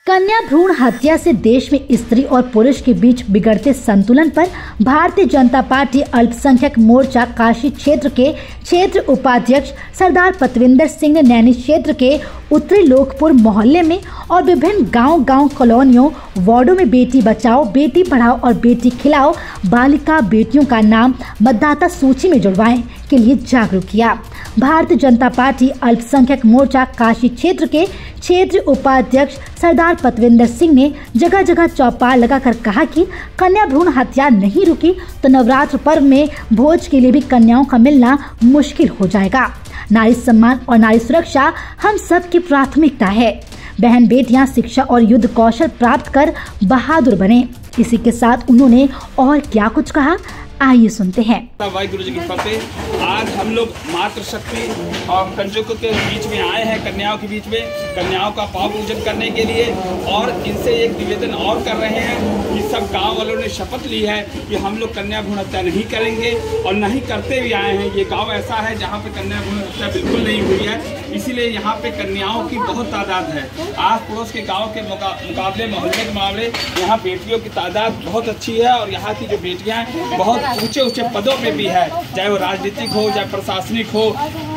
कन्या भ्रूण हत्या से देश में स्त्री और पुरुष के बीच बिगड़ते संतुलन पर भारतीय जनता पार्टी अल्पसंख्यक मोर्चा काशी क्षेत्र के क्षेत्र उपाध्यक्ष सरदार पतविंदर सिंह ने नैनी क्षेत्र के उत्तरी लोकपुर मोहल्ले में और विभिन्न गांव कॉलोनियों वार्डों में बेटी बचाओ बेटी पढ़ाओ और बेटी खिलाओ बालिका बेटियों का नाम मतदाता सूची में जुड़वाएं के लिए जागरूक किया। भारतीय जनता पार्टी अल्पसंख्यक मोर्चा काशी क्षेत्र के क्षेत्र उपाध्यक्ष सरदार पतविंदर सिंह ने जगह जगह चौपाल लगाकर कहा कि कन्या भ्रूण हत्या नहीं रुकी तो नवरात्र पर्व में भोज के लिए भी कन्याओं का मिलना मुश्किल हो जाएगा। नारी सम्मान और नारी सुरक्षा हम सब की प्राथमिकता है। बहन बेटियां शिक्षा और युद्ध कौशल प्राप्त कर बहादुर बने। इसी के साथ उन्होंने और क्या कुछ कहा, आइए सुनते हैं। वाहिगुरु जी की फतेह। आज हम लोग मातृशक्ति और कंजकों के बीच में आए हैं, कन्याओं के बीच में, कन्याओं का पाव पूजन करने के लिए। और इनसे एक निवेदन और कर रहे हैं कि सब गांव वालों ने शपथ ली है कि हम लोग कन्या भ्रूण हत्या नहीं करेंगे और नहीं करते भी आए हैं। ये गाँव ऐसा है जहाँ पे कन्या भ्रूण हत्या बिल्कुल नहीं हुई है, इसीलिए यहाँ पे कन्याओं की बहुत तादाद है। आस पड़ोस के गाँव के मुकाबले, मोहल्ले के मामले, यहाँ बेटियों की तादाद बहुत अच्छी है। और यहाँ की जो बेटियाँ हैं बहुत ऊंचे पदों पे भी है, चाहे वो राजनीतिक हो, चाहे प्रशासनिक हो,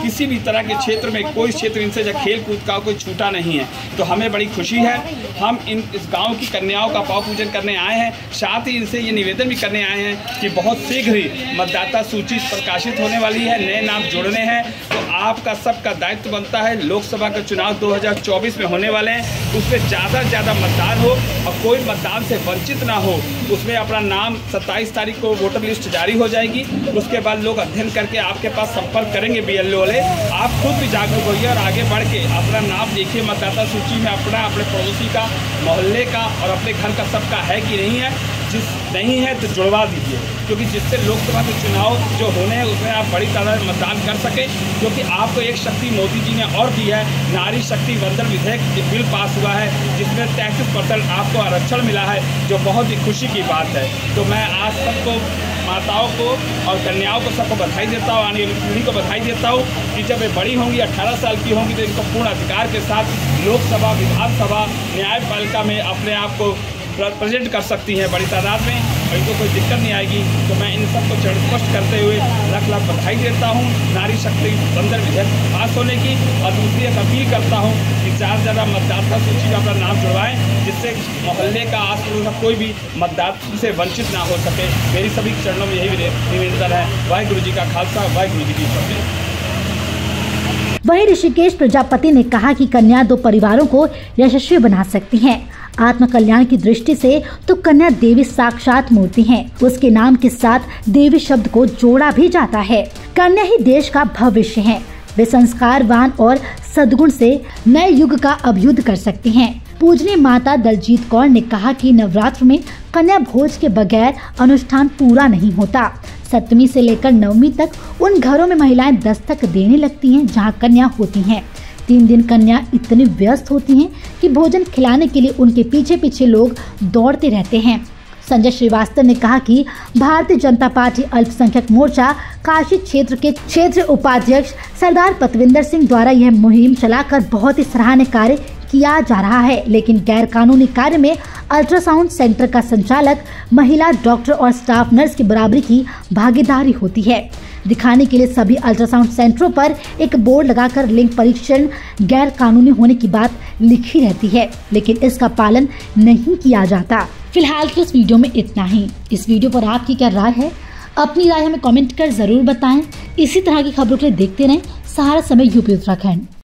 किसी भी तरह के क्षेत्र में कोई क्षेत्र इनसे जब खेल कूद का कोई छूटा नहीं है। तो हमें बड़ी खुशी है। हम इस गांव की कन्याओं का पाव पूजन करने आए हैं। साथ ही इनसे ये निवेदन भी करने आए हैं कि बहुत शीघ्र ही मतदाता सूची प्रकाशित होने वाली है, नए नाम जोड़ने हैं। तो आपका सबका दायित्व बनता है, लोकसभा का चुनाव 2024 में होने वाले हैं, उसमें ज़्यादा से ज़्यादा मतदान हो और कोई मतदान से वंचित ना हो। उसमें अपना नाम 27 तारीख को वोटर लिस्ट जारी हो जाएगी। उसके बाद लोग अध्ययन करके आपके पास संपर्क करेंगे BLO वाले। आप खुद भी जागरूक होइए और आगे बढ़ के अपना नाम देखिए मतदाता सूची में, अपने पड़ोसी का, मोहल्ले का और अपने घर का सबका है कि नहीं है। जिस नहीं है तो जुड़वा दीजिए, क्योंकि जिससे लोकसभा के चुनाव जो होने हैं उसमें आप बड़ी तादाद में मतदान कर सकें। क्योंकि आपको एक शक्ति मोदी जी ने और दी है, नारी शक्ति वंदन विधेयक बिल पास हुआ है जिसमें 33% आपको आरक्षण मिला है, जो बहुत ही खुशी की बात है। तो मैं आज सबको, माताओं को और कन्याओं को सबको बधाई देता हूँ, आने वाली पीढ़ी को बधाई देता हूँ कि जब वे बड़ी होंगी, 18 साल की होंगी, तो इनको पूर्ण अधिकार के साथ लोकसभा, विधानसभा, न्यायपालिका में अपने आप को प्रेजेंट कर सकती हैं बड़ी तादाद में और इनको कोई दिक्कत नहीं आएगी। तो मैं इन सबको स्पष्ट करते हुए लाख बधाई देता हूँ नारी शक्ति वंदन विधेयक पास होने की। और दूसरी एक अपील करता हूँ कि ज़्यादा मतदाता सूची में अपना नाम जुड़वाएं, जिससे मोहल्ले का, आस पड़ोस का कोई भी मतदाता से वंचित ना हो सके। मेरी सभी चरणों में यही निवेदन है। वाहिगुरु जी का खालसा, वाहिगुरु जी की फतेह। वहीं ऋषिकेश प्रजापति ने कहा कि कन्या दो परिवारों को यशस्वी बना सकती हैं। आत्म कल्याण की दृष्टि से तो कन्या देवी साक्षात मूर्ति हैं। उसके नाम के साथ देवी शब्द को जोड़ा भी जाता है। कन्या ही देश का भविष्य है। वे संस्कारवान और सद्गुण से नए युग का अभ्युदय कर सकती हैं। पूजनीय माता दलजीत कौर ने कहा कि नवरात्र में कन्या भोज के बगैर अनुष्ठान पूरा नहीं होता। सप्तमी से लेकर नवमी तक उन घरों में महिलाएं दस्तक देने लगती हैं जहां कन्या होती हैं। 3 दिन कन्या इतनी व्यस्त होती हैं कि भोजन खिलाने के लिए उनके पीछे पीछे लोग दौड़ते रहते हैं। संजय श्रीवास्तव ने कहा कि भारतीय जनता पार्टी अल्पसंख्यक मोर्चा काशी क्षेत्र के क्षेत्र उपाध्यक्ष सरदार पतविंदर सिंह द्वारा यह मुहिम चलाकर बहुत ही सराहनीय कार्य किया जा रहा है। लेकिन गैर कानूनी कार्य में अल्ट्रासाउंड सेंटर का संचालक, महिला डॉक्टर और स्टाफ नर्स की बराबरी की भागीदारी होती है। दिखाने के लिए सभी अल्ट्रासाउंड सेंटरों पर एक बोर्ड लगाकर लिंग परीक्षण गैर कानूनी होने की बात लिखी रहती है, लेकिन इसका पालन नहीं किया जाता। फिलहाल के इस वीडियो में इतना ही। इस वीडियो पर आपकी क्या राय है? अपनी राय हमें कमेंट कर जरूर बताएं। इसी तरह की खबरों के लिए देखते रहें सहारा समय यूपी उत्तराखंड।